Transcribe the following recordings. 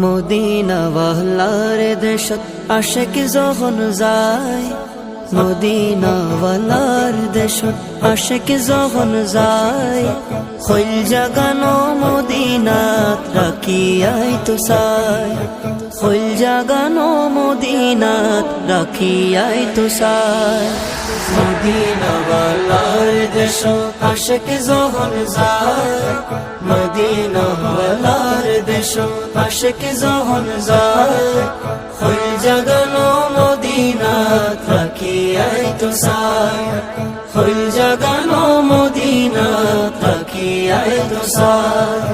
Medina ওয়ালার দেশত আশিক যখন যায়, মদিনা ওয়ালার দেশত আশিক যখন যায়, খৈল জাগানো মদিনাত রাখিয়াই তো চায়, খৈল জাগানো মদিনাত রাখিয়াই তো চায়। মদিনা ওয়ালার দেশত আশিক যখন যায়, মদিনা ওয়ালার দেশত আশিক যখন যায়, খৈল জাগানো মদিনাত রাখিয়াই তো চায়, খৈল জাগানো মদিনাত রাখিয়াই তো চায়।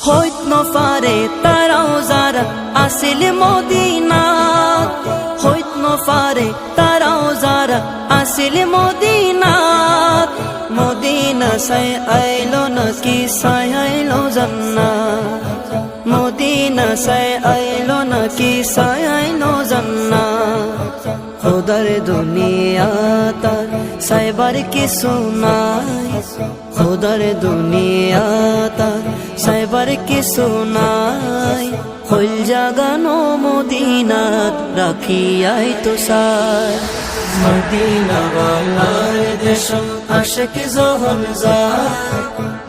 হইত নফারে তারাও যারা আসিল মদিনাত, হইত নফারে তারাও যারা আসিল মদিনাত, মদিনা সাই আইলো নাকি সাই আইলো জান্নাত, মদিনা সাই আইলো নাকি সাই আইলো জান্নাত। খোদার দুনিয়া তার সাইবার কিছু নাই, খোদার দুনিয়া তার সাইবার কিছু নাই, খৈল জাগানো মদিনাত রাখিয়াই তো চায়। মদিনা ওয়ালার দেশত আশিক যখন যায়,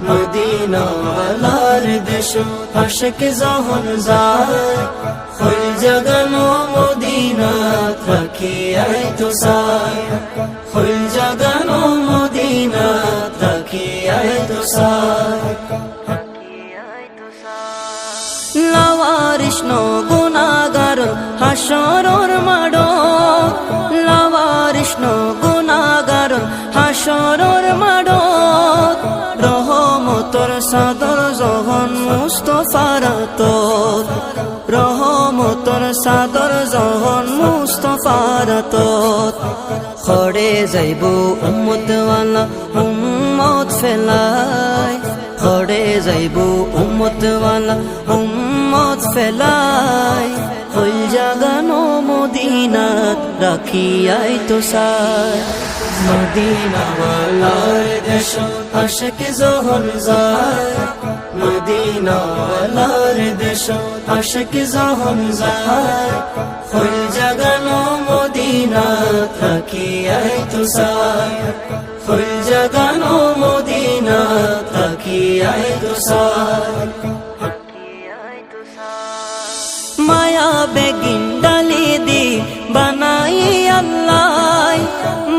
মদিনা ওয়ালার দেশত আশিক যখন যায়, খৈল জাগানো মদিনাত রাখিয়াই তো চায়, খৈল জাগানো মদিনাত রাখিয়াই তো চায়। লাওয়ারিশ নো গুনাহগার হাসরের মাডো, লাওয়ারিশ নো গুনাহগার হাসরের মাডো, রহমতর সাদর যখন মুস্তাফার তোর, রহমতর সাদর যখন মুস্তাফার তোর, খড়ে যাইব উম্মত ওয়ালা উম্মত ফেলাই, খড়ে যাইব উম্মত ওয়ালা উম্মত ফেলাই, খৈল জাগানো মদিনাত রাখিয়াই তো চায়। মদিনা ওয়ালার দেশত আশিক যখন যায়, মদিনা ওয়ালার দেশত আশিক যখন যায়, খৈল জাগানো মদিনাত রাখিয়াই তো চায়, খৈল জাগানো মদিনাত রাখিয়াই তো চায়। মায়া বেগিন ডালি দি বানাই আল্লাহ,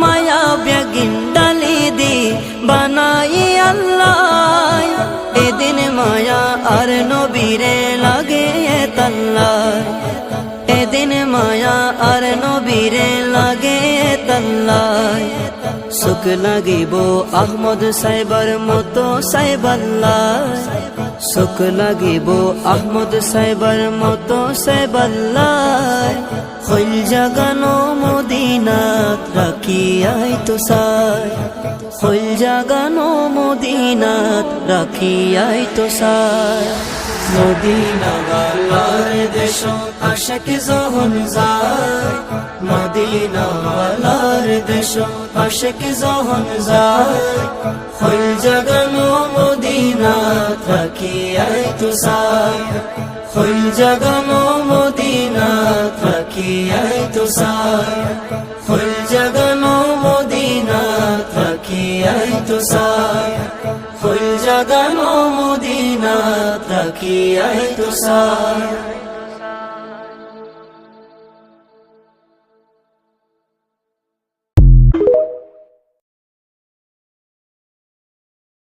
মায়া বেগিন ডালি দি বানাই আল্লাহ, এদিন মায়া আর নবীরে লাগে তাল্লাহ, এদিন মায়া আর নবীরে লাগে তাল্লাহ। সুখ লাগিব আহমদ সাইবার মতো সাইবাল্লাহ, সুখ লাগিব আহমদ সাইবার মতো সাইবাল্লাহ, খৈল জাগানো মদিনাত রাখিয়াই তো চায়, খৈল জাগানো মদিনাত রাখিয়াই তো চায়। মদিনা ওয়ালার দেশত আশিক যখন যায়, মদিনা ওয়ালার দেশত আশিক যখন যায়, খৈল জাগানো মদিনাত রাখিয়াই তো চায়, খৈল জাগানো মদিনাত রাখিয়াই তো চায়, খৈল জাগানো মদিনাত রাখিয়াই তো চায়, খৈল জাগানো মদিনাত রাখিয়াই তো চায়।